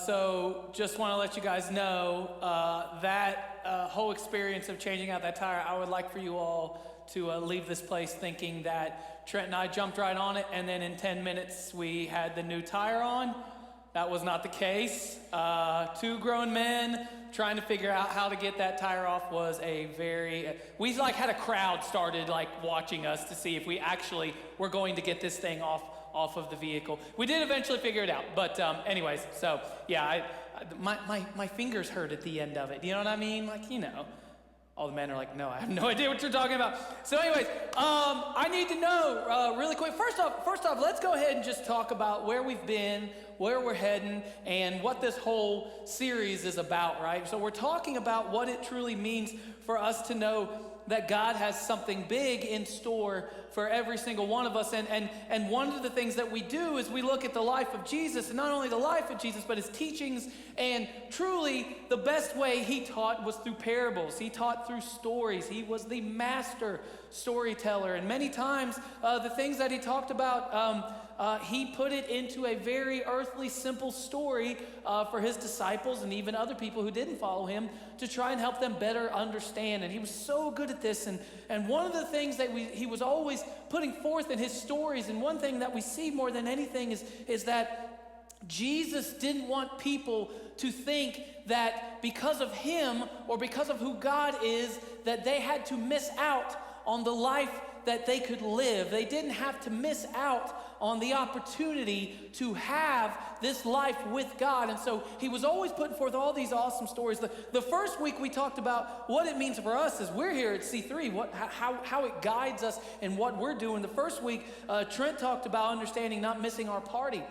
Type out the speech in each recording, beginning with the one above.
So just want to let you guys know that whole experience of changing out that tire, I would like for you all to leave this place thinking that Trent and I jumped right on it, and then in 10 minutes we had the new tire on. That was not the case. Two grown men trying to figure out how to get that tire off was a very... We had a crowd started watching us to see if we actually were going to get this thing off of the vehicle. We did eventually figure it out, but anyways, so yeah, my fingers hurt at the end of it. You know what I mean? All the men are like, no, I have no idea what you're talking about. So anyways, I need to know really quick. First off, let's go ahead and just talk about where we've been, where we're heading, and what this whole series is about, right? So we're talking about what it truly means for us to know that God has something big in store for every single one of us. And one of the things that we do is we look at the life of Jesus, and not only the life of Jesus, but his teachings. And truly, the best way he taught was through parables. He taught through stories. He was the master storyteller. And many times, the things that he talked about, he put it into a very earthly, simple story for his disciples and even other people who didn't follow him to try and help them better understand. And he was so good at this. And one of the things that he was always putting forth in his stories, and one thing that we see more than anything is that Jesus didn't want people to think that because of him or because of who God is, that they had to miss out on the life that they could live. They didn't have to miss out on the opportunity to have this life with God. And so he was always putting forth all these awesome stories. The first week we talked about what it means for us as we're here at C3, how it guides us in what we're doing. The first week, Trent talked about understanding not missing our party.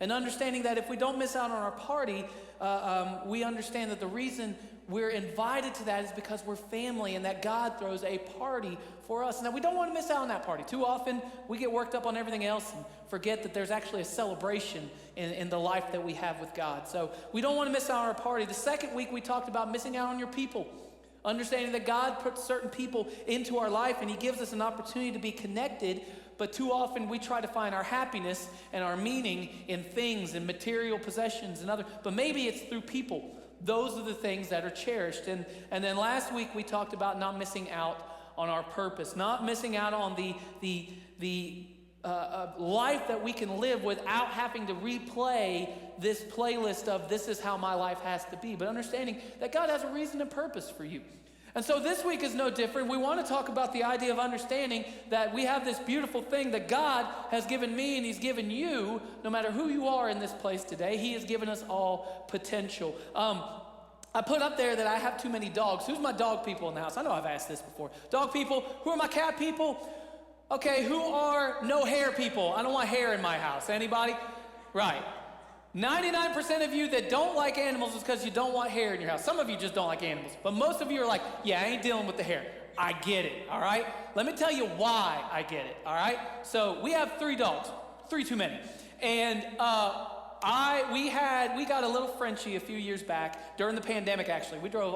And understanding that if we don't miss out on our party, we understand that the reason we're invited to that is because we're family and that God throws a party for us. Now, we don't want to miss out on that party. Too often, we get worked up on everything else and forget that there's actually a celebration in the life that we have with God. So we don't want to miss out on our party. The second week, we talked about missing out on your people. Understanding that God puts certain people into our life and he gives us an opportunity to be connected, but too often we try to find our happiness and our meaning in things and material possessions and other, but maybe it's through people. Those are the things that are cherished. And then last week we talked about not missing out on our purpose, not missing out on the life that we can live without having to replay this playlist of this is how my life has to be, but understanding that God has a reason and purpose for you. And so this week is no different. We want to talk about the idea of understanding that we have this beautiful thing that God has given me and he's given you, no matter who you are in this place today. He has given us all potential. I put up there that I have too many dogs. Who's my dog people in the house? I know I've asked this before. Dog people. Who are my cat people? Okay, who are no hair people? I don't want hair in my house. Anybody? Right. 99% of you that don't like animals is because you don't want hair in your house. Some of you just don't like animals. But most of you are like, yeah, I ain't dealing with the hair. I get it, all right? Let me tell you why I get it, all right? So we have 3 dogs. 3 too many. And we got a little Frenchie a few years back during the pandemic. Actually, we drove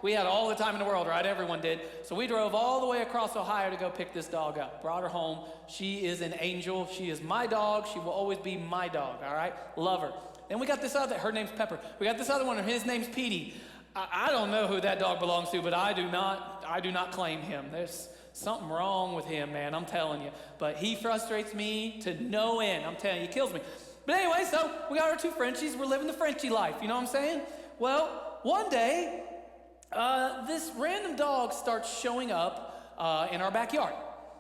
we had all the time in the world, right? Everyone did. So we drove all the way across Ohio to go pick this dog up. Brought her home. She is an angel. She is my dog. She will always be my dog. All right, love her. Then we got this other. Her name's Pepper. We got this other one. His name's Petey. I don't know who that dog belongs to, but I do not claim him. There's something wrong with him, man. I'm telling you. But he frustrates me to no end. I'm telling you, he kills me. But anyway, so we got our 2 Frenchies. We're living the Frenchie life. You know what I'm saying? Well, one day, this random dog starts showing up in our backyard.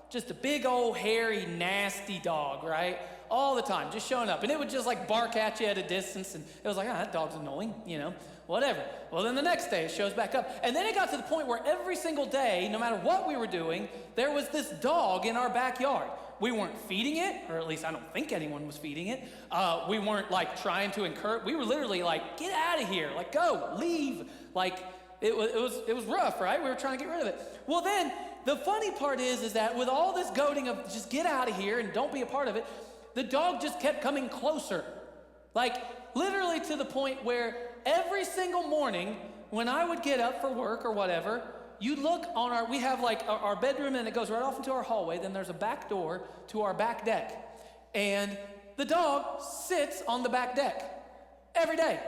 Just a big old hairy, nasty dog, right? All the time, just showing up. And it would just bark at you at a distance. And it was like, that dog's annoying, whatever. Well, then the next day it shows back up. And then it got to the point where every single day, no matter what we were doing, there was this dog in our backyard. We weren't feeding it, or at least I don't think anyone was feeding it. We weren't trying to encourage. We were literally get out of here, go, leave. It was rough, right? We were trying to get rid of it. Well, then the funny part is that with all this goading of just get out of here and don't be a part of it, the dog just kept coming closer. Literally to the point where every single morning when I would get up for work or whatever, you look on we have our bedroom and it goes right off into our hallway. Then there's a back door to our back deck. And the dog sits on the back deck. every day.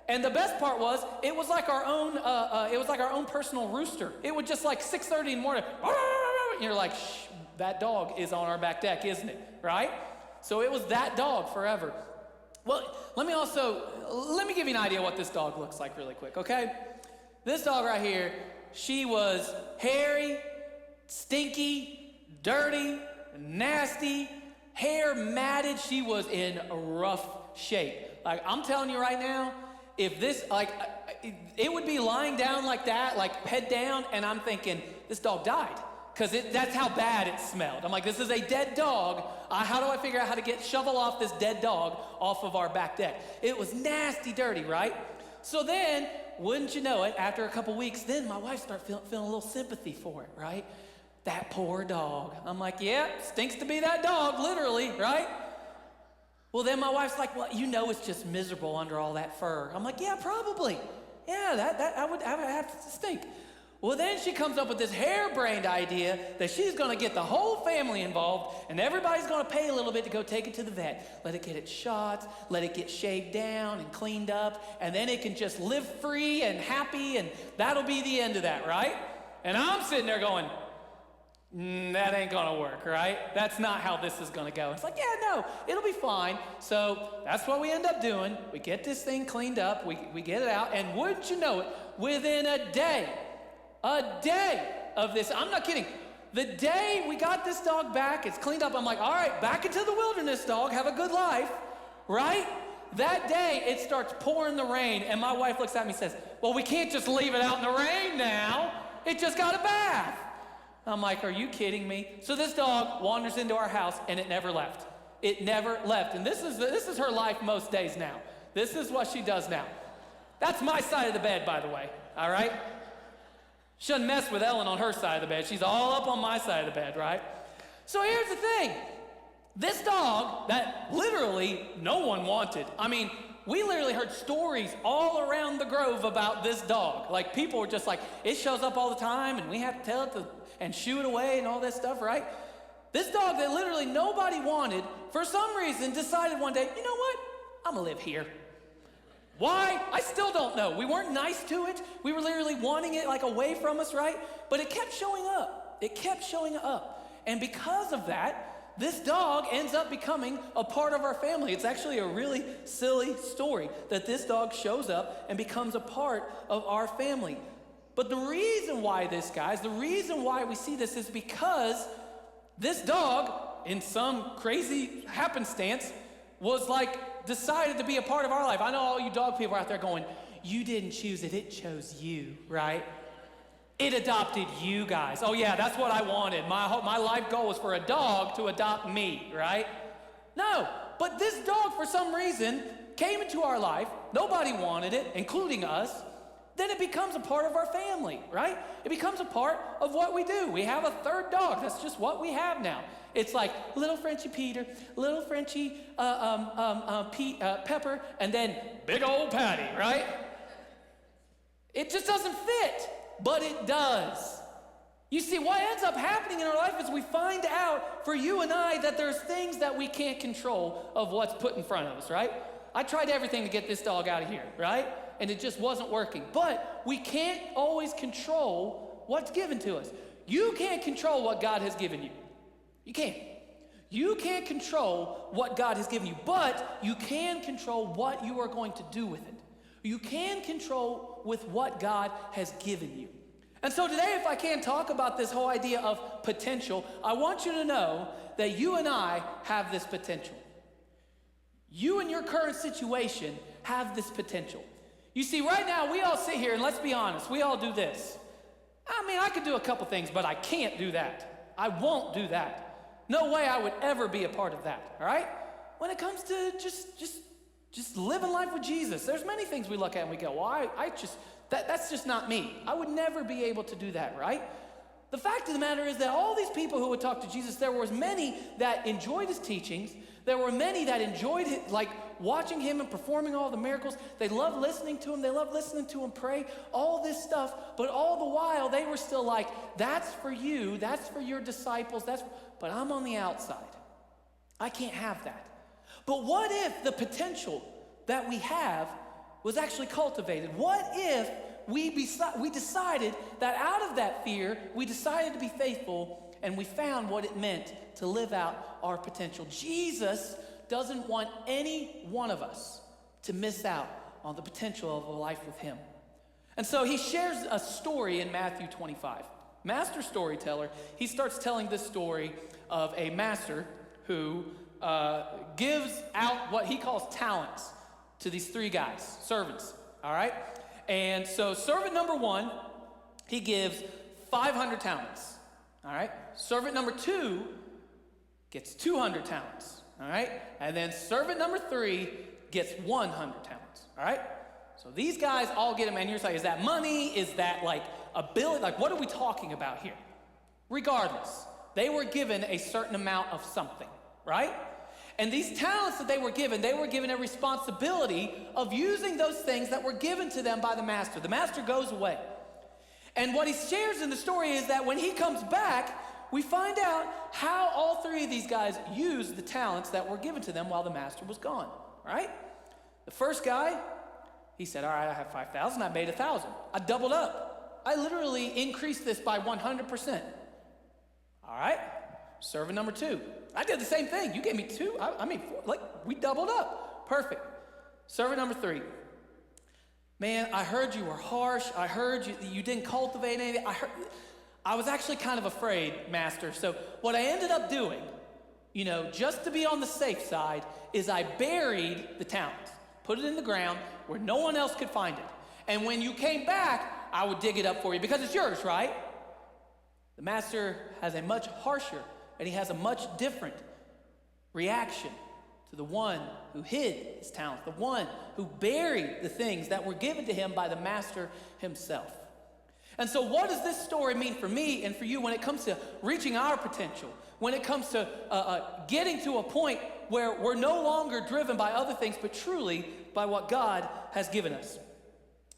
And the best part was, it was like our own personal rooster. It would just like 6:30 in the morning, and you're like, shh, that dog is on our back deck, isn't it, right? So it was that dog forever. Well, let me give you an idea of what this dog looks like really quick, okay? This dog right here, she was hairy, stinky, dirty, nasty, hair matted. She was in rough shape. Like, I'm telling you right now, if this, like, it would be lying down like that, like head down, and I'm thinking, this dog died. Because that's how bad it smelled. I'm like, this is a dead dog. How do I figure out how to shovel off this dead dog off of our back deck? It was nasty dirty, right? So then, wouldn't you know it, after a couple weeks, then my wife started feeling a little sympathy for it, right? That poor dog. I'm like, yeah, stinks to be that dog, literally, right? Well, then my wife's like, well, you know it's just miserable under all that fur. I'm like, yeah, probably. Yeah, that I would have to stink. Well, then she comes up with this harebrained idea that she's going to get the whole family involved, and everybody's going to pay a little bit to go take it to the vet. Let it get its shots, let it get shaved down and cleaned up, and then it can just live free and happy, and that'll be the end of that, right? And I'm sitting there going, that ain't going to work, right? That's not how this is going to go. It's like, yeah, no, it'll be fine. So that's what we end up doing. We get this thing cleaned up, we get it out, and wouldn't you know it, within a day of this, I'm not kidding, the day we got this dog back, it's cleaned up, I'm like, all right, back into the wilderness, dog, have a good life, right? That day, it starts pouring the rain, and my wife looks at me and says, well, we can't just leave it out in the rain now. It just got a bath. I'm like, are you kidding me? So this dog wanders into our house, and it never left. It never left, and this is her life most days now. This is what she does now. That's my side of the bed, by the way, all right? She doesn't mess with Ellen on her side of the bed. She's all up on my side of the bed, right? So here's the thing. This dog that literally no one wanted. I mean, we literally heard stories all around the grove about this dog. Like, people were just like, it shows up all the time, and we have to tell it to, and shoo it away and all that stuff, right? This dog that literally nobody wanted, for some reason, decided one day, you know what? I'm gonna live here. Why? I still don't know. We weren't nice to it. We were literally wanting it like away from us, right? But it kept showing up. It kept showing up. And because of that, this dog ends up becoming a part of our family. It's actually a really silly story that this dog shows up and becomes a part of our family. But the reason why this, guys, the reason why we see this is because this dog, in some crazy happenstance, was like decided to be a part of our life. I know all you dog people out there going, you didn't choose it, it chose you, right? It adopted you guys. Oh yeah, that's what I wanted. My life goal was for a dog to adopt me, right? No, but this dog for some reason came into our life. Nobody wanted it, including us. Then it becomes a part of our family, right? It becomes a part of what we do. We have a third dog. That's just what we have now. It's like little Frenchie Peter, little Frenchie Pepper, and then big old Patty, right? It just doesn't fit, but it does. You see, what ends up happening in our life is we find out, for you and I, that there's things that we can't control of what's put in front of us, right? I tried everything to get this dog out of here, right? And it just wasn't working. But we can't always control what's given to us. You can't control what God has given you. You can't. You can't control what God has given you, but you can control what you are going to do with it. You can control with what God has given you. And so today, if I can talk about this whole idea of potential, I want you to know that you and I have this potential. You and your current situation have this potential. You see, right now, we all sit here, and let's be honest, we all do this. I mean, I could do a couple things, but I can't do that. I won't do that. No way I would ever be a part of that, all right? When it comes to just living life with Jesus, there's many things we look at and we go, well, that's just not me. I would never be able to do that, right? The fact of the matter is that all these people who would talk to Jesus, there was many that enjoyed his teachings. There were many that enjoyed it, like watching him and performing all the miracles. They loved listening to him. They loved listening to him pray, all this stuff. But all the while, they were still like, that's for you. That's for your disciples. But I'm on the outside. I can't have that. But what if the potential that we have was actually cultivated? What if we decided that out of that fear, we decided to be faithful and we found what it meant to live out our potential? Jesus doesn't want any one of us to miss out on the potential of a life with him. And so he shares a story in Matthew 25. Master storyteller, he starts telling this story of a master who gives out what he calls talents to these three guys, servants, all right? And so servant number one, he gives 500 talents, all right? Servant number two gets 200 talents, all right? And then servant number three gets 100 talents, all right? So these guys all get them, and you're saying, is that money? Is that like ability? Like, what are we talking about here? Regardless, they were given a certain amount of something, right? And these talents that they were given a responsibility of using those things that were given to them by the master. The master goes away. And what he shares in the story is that when he comes back, we find out how all three of these guys used the talents that were given to them while the master was gone, right? The first guy, he said, all right, I have 5,000, I made 1,000. I doubled up. I literally increased this by 100%. All right, servant number two. I did the same thing. You gave me two, I mean, four, like we doubled up. Perfect. Servant number three. Man, I heard you were harsh. I heard you didn't cultivate anything. I was actually kind of afraid, master. So what I ended up doing, just to be on the safe side, is I buried the talents, put it in the ground where no one else could find it. And when you came back, I would dig it up for you because it's yours, right? The master has a much harsher and he has a much different reaction to the one who hid his talents, the one who buried the things that were given to him by the master himself. And so what does this story mean for me and for you when it comes to reaching our potential, when it comes to getting to a point where we're no longer driven by other things, but truly by what God has given us?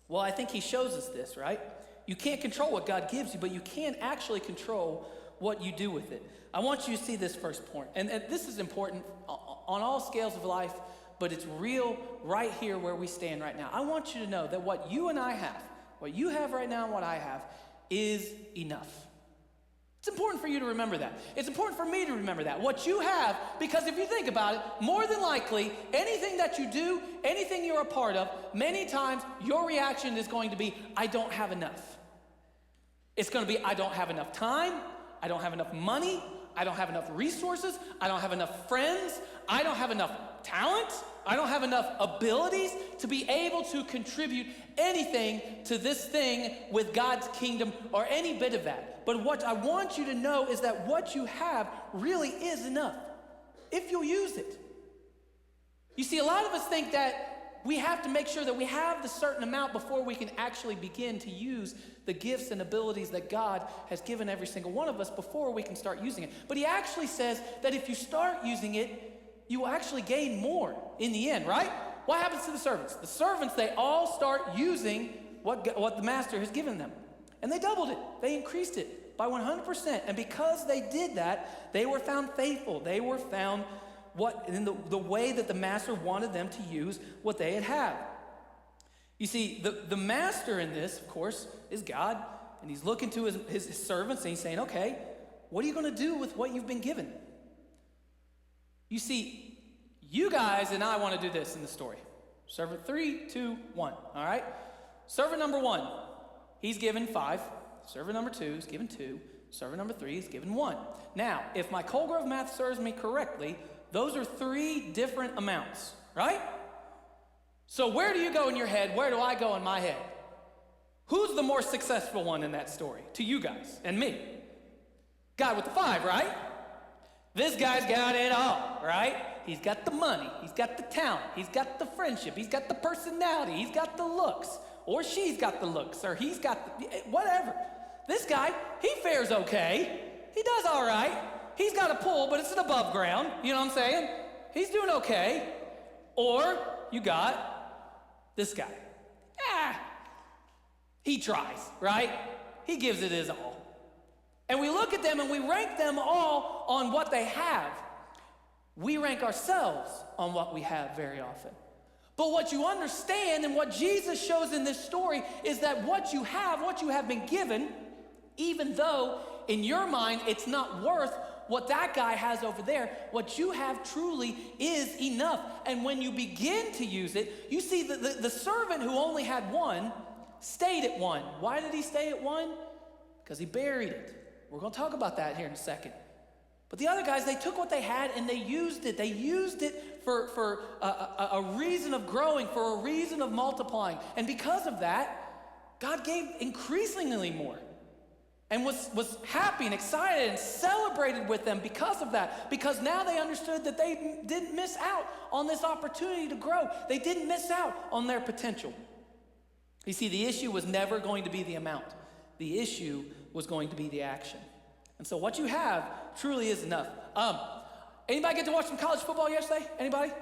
Well, I think he shows us this, right? You can't control what God gives you, but you can actually control what you do with it. I want you to see this first point. And this is important on all scales of life, but it's real right here where we stand right now. I want you to know that what you and I have, what you have right now and what I have, is enough. It's important for you to remember that. It's important for me to remember that. What you have, because if you think about it, more than likely, anything that you do, anything you're a part of, many times your reaction is going to be, I don't have enough. It's going to be, I don't have enough time, I don't have enough money, I don't have enough resources, I don't have enough friends, I don't have enough talent, I don't have enough abilities to be able to contribute anything to this thing with God's kingdom or any bit of that. But what I want you to know is that what you have really is enough if you'll use it. You see, a lot of us think that we have to make sure that we have the certain amount before we can actually begin to use the gifts and abilities that God has given every single one of us before we can start using it. But he actually says that if you start using it, you will actually gain more in the end, right? What happens to the servants? The servants, they all start using what the master has given them. And they doubled it. They increased it by 100%. And because they did that, they were found faithful. They were found in the way that the master wanted them to use what they had. You see, the master in this, of course, is God. And he's looking to his servants and he's saying, okay, what are you going to do with what you've been given? You see, you guys and I want to do this in the story. Servant 3, 2, 1, all right? Servant number 1, he's given 5. Servant number 2 is given 2. Servant number 3 is given 1. Now, if my Colgrove math serves me correctly, those are 3 different amounts, right? So where do you go in your head? Where do I go in my head? Who's the more successful one in that story? To you guys and me. Guy with the 5, right? This guy's got it all, right? He's got the money, he's got the talent, he's got the friendship, he's got the personality, he's got the looks, or she's got the looks, or he's got the, whatever. This guy, he fares okay. He does all right. He's got a pool, but it's an above ground, you know what I'm saying? He's doing okay. Or you got this guy. He tries, right? He gives it his all. And we look at them and we rank them all on what they have. We rank ourselves on what we have very often. But what you understand and what Jesus shows in this story is that what you have been given, even though in your mind it's not worth what that guy has over there, what you have truly is enough. And when you begin to use it, you see that the servant who only had one stayed at one. Why did he stay at one? Because he buried it. We're going to talk about that here in a second. But the other guys, they took what they had and they used it. They used it for a reason of growing, for a reason of multiplying. And because of that, God gave increasingly more. And was happy and excited and celebrated with them because of that. Because now they understood that they didn't miss out on this opportunity to grow. They didn't miss out on their potential. You see, the issue was never going to be the amount. The issue was going to be the action. And so what you have truly is enough. Anybody get to watch some college football yesterday? Anybody?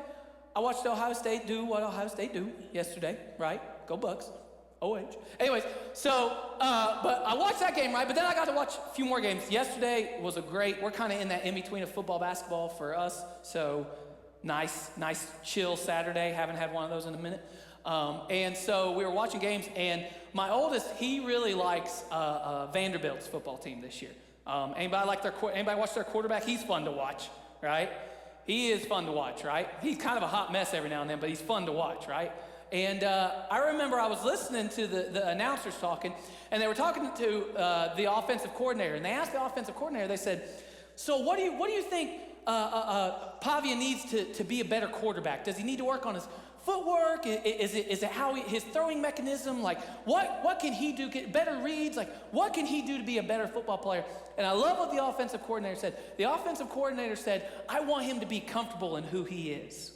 I watched Ohio State do what Ohio State do yesterday, right? Go Bucks. OH. Anyways, so, but I watched that game, right? But then I got to watch a few more games. Yesterday was we're kind of in that in-between of football, basketball for us. So nice, chill Saturday. Haven't had one of those in a minute. And so we were watching games, and my oldest, he really likes Vanderbilt's football team this year. Anybody watch their quarterback? He's fun to watch, right? He is fun to watch, right? He's kind of a hot mess every now and then, but he's fun to watch, right? And I remember I was listening to the announcers talking, and they were talking to the offensive coordinator, and they asked the offensive coordinator, they said, so what do you think Pavia needs to be a better quarterback? Does he need to work on his footwork? Is it how his throwing mechanism? Like, what can he do? Get better reads? Like, what can he do to be a better football player? And I love what the offensive coordinator said. The offensive coordinator said, I want him to be comfortable in who he is.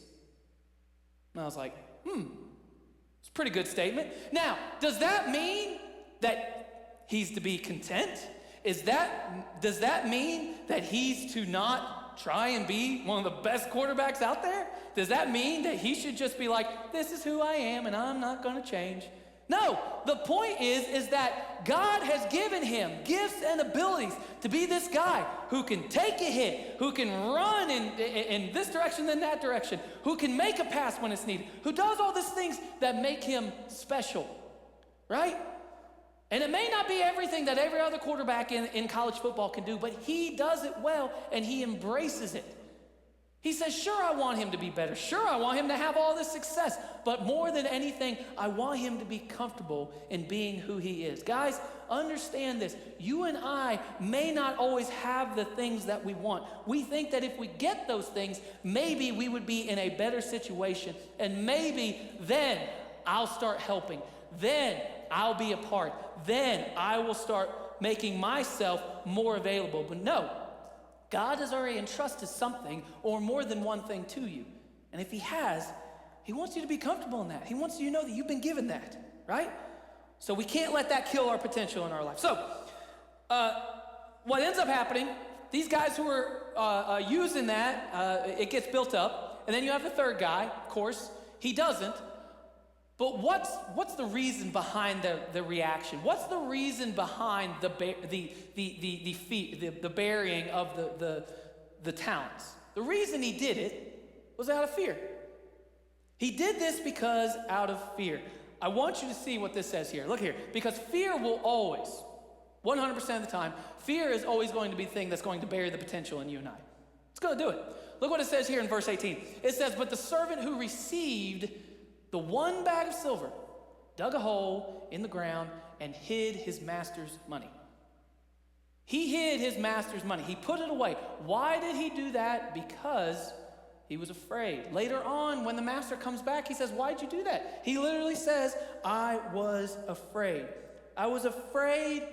And I was like, it's a pretty good statement. Now, does that mean that he's to be content? Does that mean that he's to not try and be one of the best quarterbacks out there? Does that mean that he should just be like, this is who I am and I'm not going to change? No, the point is that God has given him gifts and abilities to be this guy who can take a hit, who can run in this direction then that direction, who can make a pass when it's needed, who does all these things that make him special, right? And it may not be everything that every other quarterback in college football can do, but he does it well and he embraces it. He says, sure, I want him to be better. Sure, I want him to have all this success. But more than anything, I want him to be comfortable in being who he is. Guys, understand this. You and I may not always have the things that we want. We think that if we get those things, maybe we would be in a better situation. And maybe then I'll start helping. Then I'll be a part. Then I will start making myself more available. But no. God has already entrusted something or more than one thing to you. And if he has, he wants you to be comfortable in that. He wants you to know that you've been given that, right? So we can't let that kill our potential in our life. So what ends up happening, these guys who are using that, it gets built up. And then you have the third guy, of course. He doesn't. But what's the reason behind the reaction? What's the reason behind the burying of the talents? The reason he did it was out of fear. He did this because out of fear. I want you to see what this says here. Look here. Because fear will always, 100% of the time, fear is always going to be the thing that's going to bury the potential in you and I. It's going to do it. Look what it says here in verse 18. It says, but the servant who received the one bag of silver dug a hole in the ground and hid his master's money. He hid his master's money. He put it away. Why did he do that? Because he was afraid. Later on, when the master comes back, he says, why'd you do that? He literally says, I was afraid. I was afraid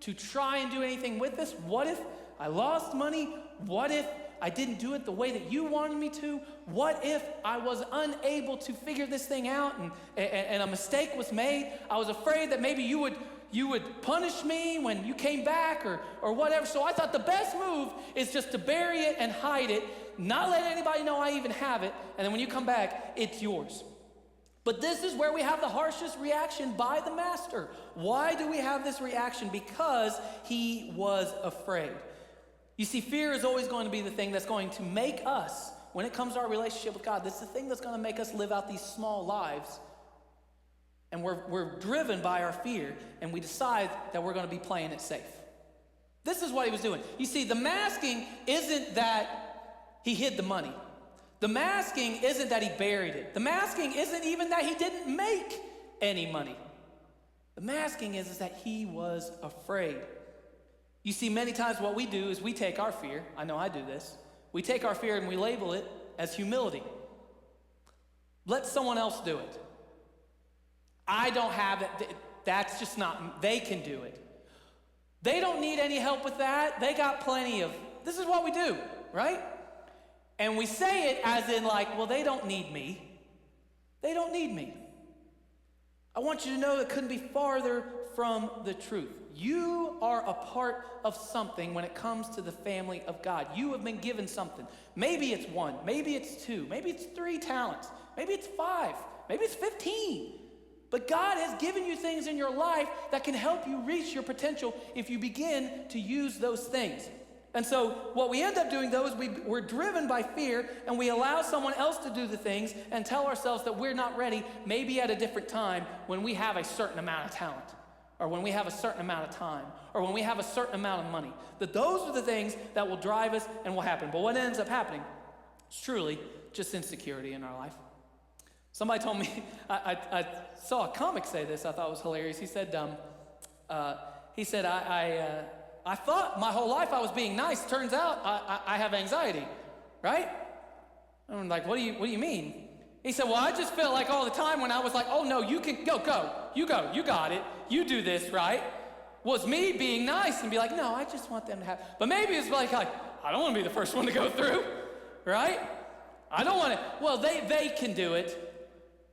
to try and do anything with this. What if I lost money? What if I didn't do it the way that you wanted me to? What if I was unable to figure this thing out and a mistake was made? I was afraid that maybe you would punish me when you came back or whatever. So I thought the best move is just to bury it and hide it, not let anybody know I even have it, and then when you come back, it's yours. But this is where we have the harshest reaction by the master. Why do we have this reaction? Because he was afraid. You see, fear is always going to be the thing that's going to make us, when it comes to our relationship with God, this is the thing that's going to make us live out these small lives. And we're driven by our fear, and we decide that we're going to be playing it safe. This is what he was doing. You see, the masking isn't that he hid the money. The masking isn't that he buried it. The masking isn't even that he didn't make any money. The masking is that he was afraid. You see, many times what we do is we take our fear, I know I do this, we take our fear and we label it as humility. Let someone else do it. I don't have it, that's just not, they can do it. They don't need any help with that, they got plenty of, this is what we do, right? And we say it as in like, well, they don't need me. They don't need me. I want you to know it couldn't be farther from the truth. You are a part of something when it comes to the family of God. You have been given something. Maybe it's 1, maybe it's 2, maybe it's 3 talents, maybe it's 5, maybe it's 15. But God has given you things in your life that can help you reach your potential if you begin to use those things. And so what we end up doing, though, is we're driven by fear, and we allow someone else to do the things and tell ourselves that we're not ready, maybe at a different time when we have a certain amount of talent, or when we have a certain amount of time, or when we have a certain amount of money. That those are the things that will drive us and will happen. But what ends up happening is truly just insecurity in our life. Somebody told me, I saw a comic say this, I thought was hilarious. He said, I thought my whole life I was being nice. Turns out I have anxiety, right? I'm like, what do you mean? He said, well, I just felt like all the time when I was like, oh no, you can go, you got it, you do this, right? Was me being nice and be like, no, I just want them to have, but maybe it's like I don't want to be the first one to go through, right? I don't want to, well, they can do it.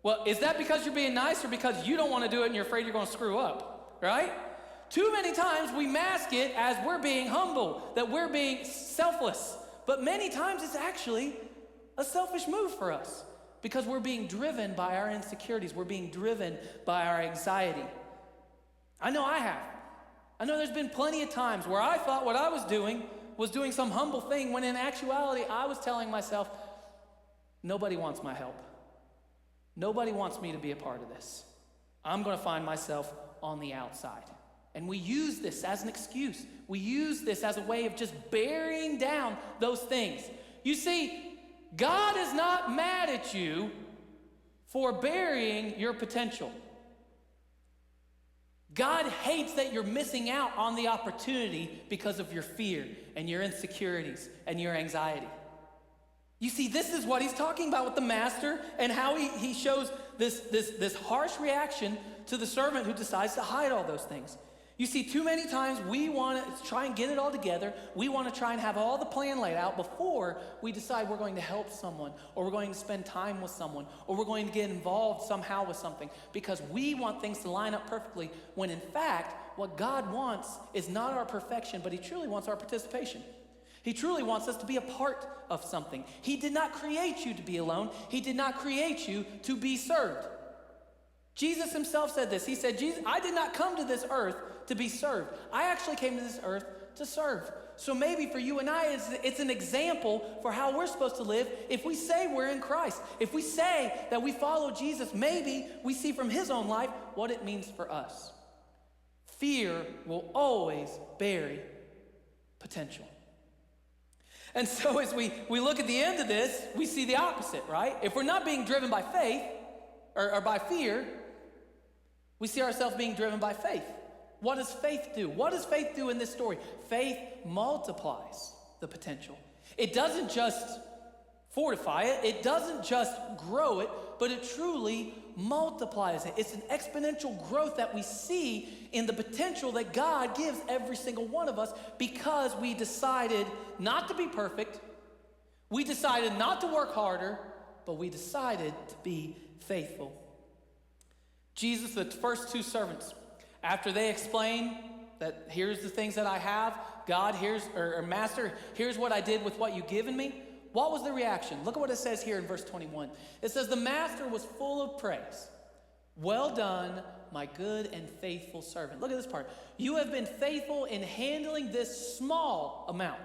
Well, is that because you're being nice or because you don't want to do it and you're afraid you're going to screw up, right? Too many times we mask it as we're being humble, that we're being selfless. But many times it's actually a selfish move for us because we're being driven by our insecurities. We're being driven by our anxiety. I know I have. I know there's been plenty of times where I thought what I was doing some humble thing when in actuality I was telling myself, nobody wants my help. Nobody wants me to be a part of this. I'm going to find myself on the outside. And we use this as an excuse. We use this as a way of just burying down those things. You see, God is not mad at you for burying your potential. God hates that you're missing out on the opportunity because of your fear and your insecurities and your anxiety. You see, this is what he's talking about with the master and how he shows this harsh reaction to the servant who decides to hide all those things. You see, too many times we want to try and get it all together. We want to try and have all the plan laid out before we decide we're going to help someone, or we're going to spend time with someone, or we're going to get involved somehow with something, because we want things to line up perfectly, when in fact, what God wants is not our perfection, but he truly wants our participation. He truly wants us to be a part of something. He did not create you to be alone. He did not create you to be served. Jesus himself said this. He said, I did not come to this earth to be served. I actually came to this earth to serve. So maybe for you and I, it's an example for how we're supposed to live if we say we're in Christ. If we say that we follow Jesus, maybe we see from his own life what it means for us. Fear will always bury potential. And so as we look at the end of this, we see the opposite, right? If we're not being driven by faith or by fear, we see ourselves being driven by faith. What does faith do? What does faith do in this story? Faith multiplies the potential. It doesn't just fortify it. It doesn't just grow it, but it truly multiplies it. It's an exponential growth that we see in the potential that God gives every single one of us because we decided not to be perfect. We decided not to work harder, but we decided to be faithful. Jesus, the first 2 servants, after they explain that here's the things that I have, God, or Master, here's what I did with what you've given me. What was the reaction? Look at what it says here in verse 21. It says, the master was full of praise. Well done, my good and faithful servant. Look at this part. You have been faithful in handling this small amount.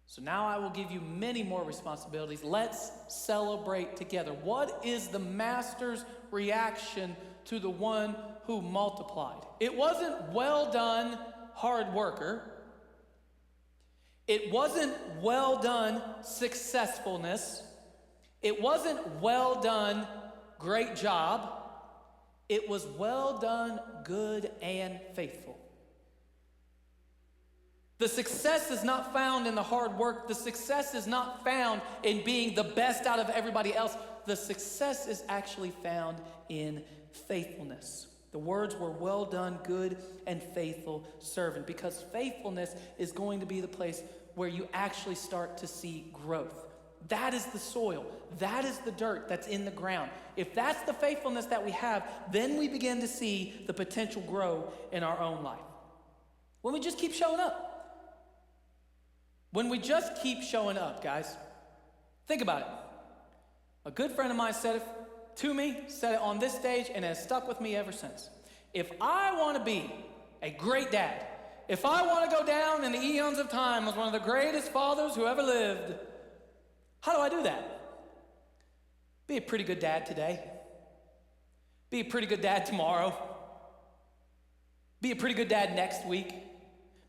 So now I will give you many more responsibilities. Let's celebrate together. What is the master's reaction to the one who multiplied? It wasn't well done, hard worker. It wasn't well done, successfulness. It wasn't well done, great job. It was well done, good and faithful. The success is not found in the hard work. The success is not found in being the best out of everybody else. The success is actually found in faithfulness. The words were well done, good and faithful servant, because faithfulness is going to be the place where you actually start to see growth. That is the soil. That is the dirt that's in the ground. If that's the faithfulness that we have, then we begin to see the potential grow in our own life. When we just keep showing up. When we just keep showing up, guys, think about it. A good friend of mine said it to me, said it on this stage, and it has stuck with me ever since. If I want to be a great dad, if I want to go down in the eons of time as one of the greatest fathers who ever lived, how do I do that? Be a pretty good dad today. Be a pretty good dad tomorrow. Be a pretty good dad next week.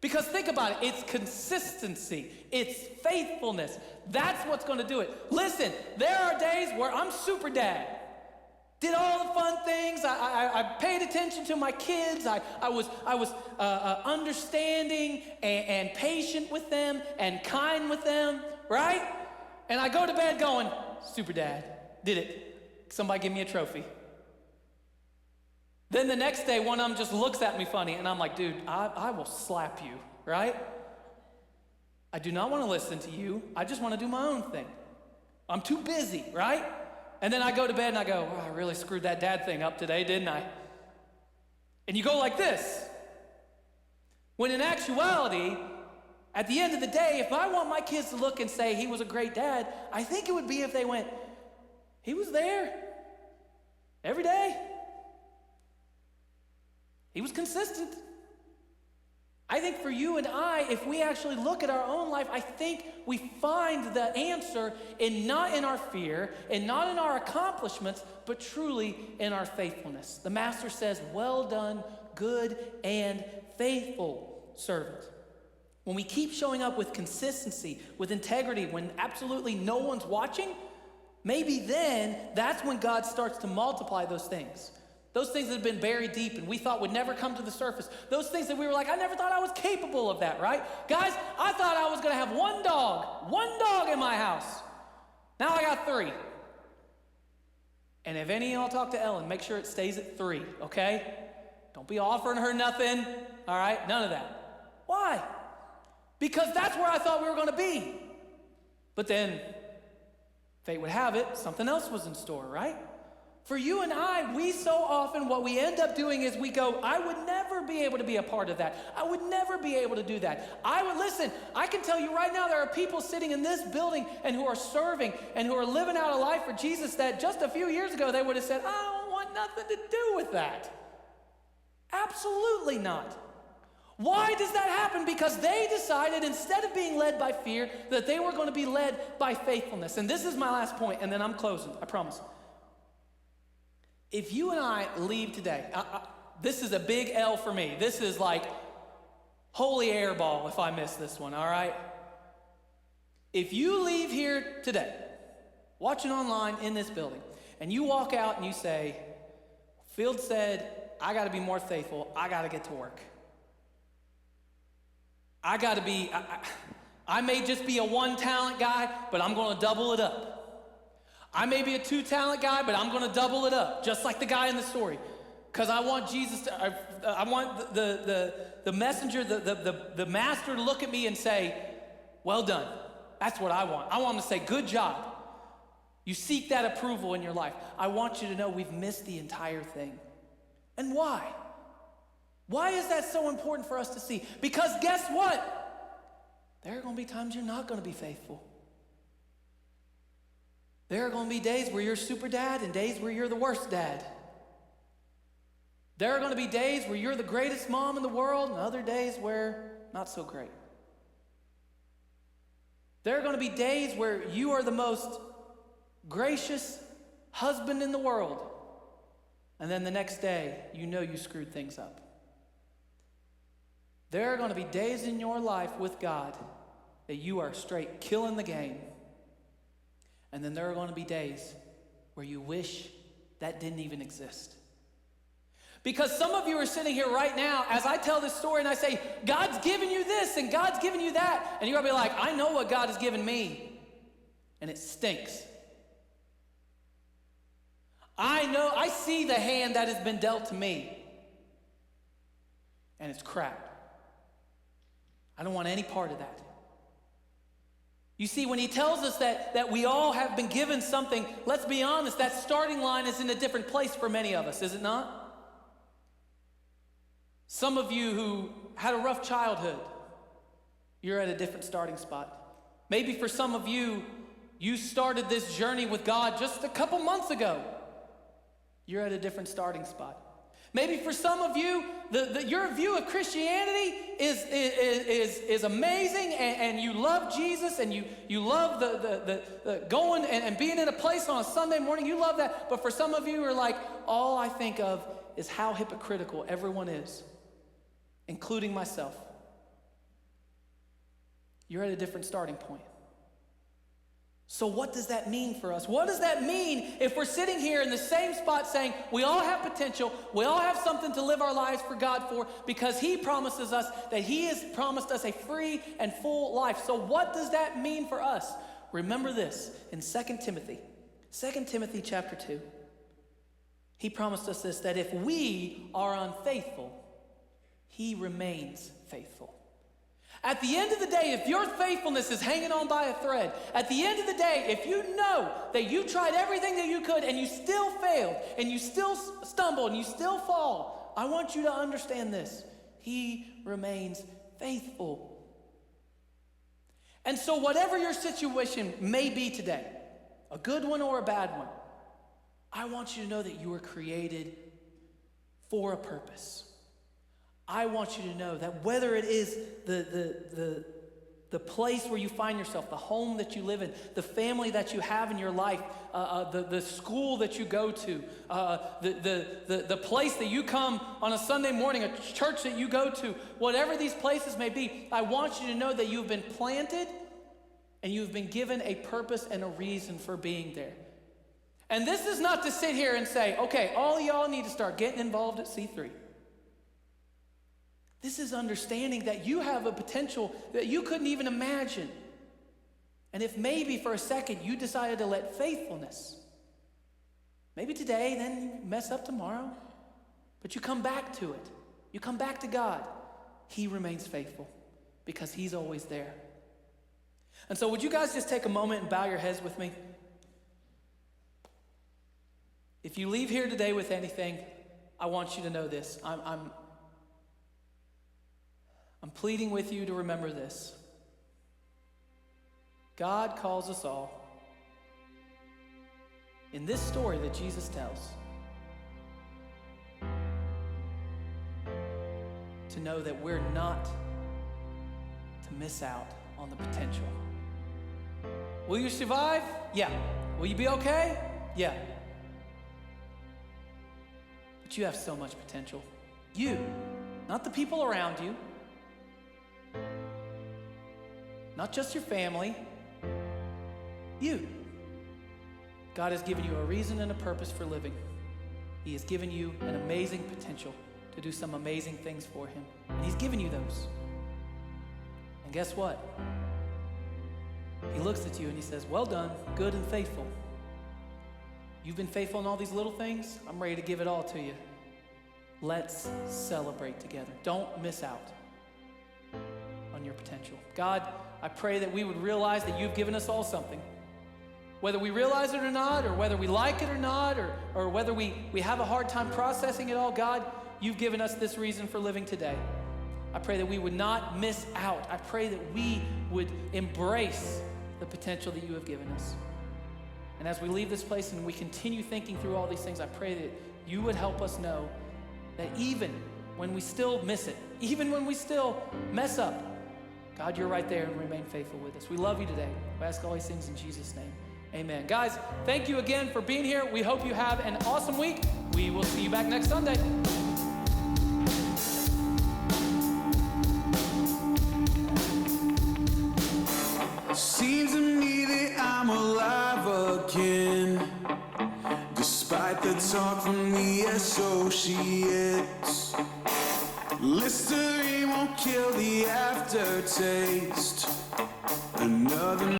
Because think about it, it's consistency, it's faithfulness. That's what's going to do it. Listen, there are days where I'm super dad. Did all the fun things. I paid attention to my kids. I was understanding and patient with them and kind with them, right? And I go to bed going, super dad, did it. Somebody give me a trophy. Then the next day, one of them just looks at me funny, and I'm like, dude, I will slap you, right? I do not want to listen to you. I just want to do my own thing. I'm too busy, right? And then I go to bed and I go, oh, I really screwed that dad thing up today, didn't I? And you go like this. When in actuality, at the end of the day, if I want my kids to look and say he was a great dad, I think it would be if they went, he was there every day. He was consistent. I think for you and I, if we actually look at our own life, I think we find the answer not in our fear and not in our accomplishments, but truly in our faithfulness. The master says, well done, good and faithful servant. When we keep showing up with consistency, with integrity, when absolutely no one's watching, maybe then that's when God starts to multiply those things. Those things that have been buried deep and we thought would never come to the surface. Those things that we were like, I never thought I was capable of that, right? Guys, I thought I was going to have one dog in my house. Now I got 3. And if any of y'all talk to Ellen, make sure it stays at 3, okay? Don't be offering her nothing, all right? None of that. Why? Because that's where I thought we were going to be. But then, fate would have it, something else was in store, right? For you and I, we so often, what we end up doing is we go, I would never be able to be a part of that. I would never be able to do that. Listen, I can tell you right now, there are people sitting in this building and who are serving and who are living out a life for Jesus that just a few years ago, they would have said, I don't want nothing to do with that. Absolutely not. Why does that happen? Because they decided, instead of being led by fear, that they were going to be led by faithfulness. And this is my last point, and then I'm closing, I promise. If you and I leave today, this is a big L for me. This is like holy air ball if I miss this one, all right? If you leave here today, watching online in this building, and you walk out and you say, Field said, I got to be more faithful. I got to get to work. I got to be, I may just be a 1-talent guy, but I'm going to double it up. I may be a 2-talent guy, but I'm going to double it up, just like the guy in the story. Because I want Jesus to, I want the messenger, the master to look at me and say, well done. That's what I want. I want him to say, good job. You seek that approval in your life. I want you to know we've missed the entire thing. And why? Why is that so important for us to see? Because guess what? There are going to be times you're not going to be faithful. There are going to be days where you're super dad and days where you're the worst dad. There are going to be days where you're the greatest mom in the world and other days where not so great. There are going to be days where you are the most gracious husband in the world, and then the next day, you know you screwed things up. There are going to be days in your life with God that you are straight killing the game, and then there are going to be days where you wish that didn't even exist. Because some of you are sitting here right now as I tell this story and I say, God's given you this and God's given you that. And you're going to be like, I know what God has given me. And it stinks. I know, I see the hand that has been dealt to me. And it's crap. I don't want any part of that. You see, when he tells us that we all have been given something, let's be honest, that starting line is in a different place for many of us, is it not? Some of you who had a rough childhood, you're at a different starting spot. Maybe for some of you, you started this journey with God just a couple months ago. You're at a different starting spot. Maybe for some of you, your view of Christianity is amazing, and you love Jesus, and you love the going and being in a place on a Sunday morning. You love that. But for some of you are like, all I think of is how hypocritical everyone is, including myself. You're at a different starting point. So what does that mean for us? What does that mean if we're sitting here in the same spot saying we all have potential, we all have something to live our lives for God for, because he promises us that he has promised us a free and full life. So what does that mean for us? Remember this in 2 Timothy chapter 2. He promised us this, that if we are unfaithful, he remains faithful. At the end of the day, if your faithfulness is hanging on by a thread, at the end of the day, if you know that you tried everything that you could and you still failed and you still stumble and you still fall, I want you to understand this. He remains faithful. And so whatever your situation may be today, a good one or a bad one, I want you to know that you were created for a purpose. I want you to know that whether it is the place where you find yourself, the home that you live in, the family that you have in your life, the school that you go to, the place that you come on a Sunday morning, a church that you go to, whatever these places may be, I want you to know that you've been planted and you've been given a purpose and a reason for being there. And this is not to sit here and say, okay, all y'all need to start getting involved at C3. This is understanding that you have a potential that you couldn't even imagine. And if maybe for a second you decided to let faithfulness, maybe today, then you mess up tomorrow, but you come back to it. You come back to God. He remains faithful because he's always there. And so would you guys just take a moment and bow your heads with me? If you leave here today with anything, I want you to know this. I'm pleading with you to remember this. God calls us all, in this story that Jesus tells, to know that we're not to miss out on the potential. Will you survive? Yeah. Will you be okay? Yeah. But you have so much potential. You, not the people around you, not just your family, you. God has given you a reason and a purpose for living. He has given you an amazing potential to do some amazing things for him. And he's given you those. And guess what? He looks at you and he says, well done, good and faithful. You've been faithful in all these little things. I'm ready to give it all to you. Let's celebrate together. Don't miss out on your potential. God, I pray that we would realize that you've given us all something. Whether we realize it or not, or whether we like it or not, or whether we have a hard time processing it all, God, you've given us this reason for living today. I pray that we would not miss out. I pray that we would embrace the potential that you have given us. And as we leave this place and we continue thinking through all these things, I pray that you would help us know that even when we still miss it, even when we still mess up, God, you're right there and remain faithful with us. We love you today. We ask all these things in Jesus' name. Amen. Guys, thank you again for being here. We hope you have an awesome week. We will see you back next Sunday. Seems to me that I'm alive again, despite the talk from the associates. Listerine won't kill the aftertaste. Another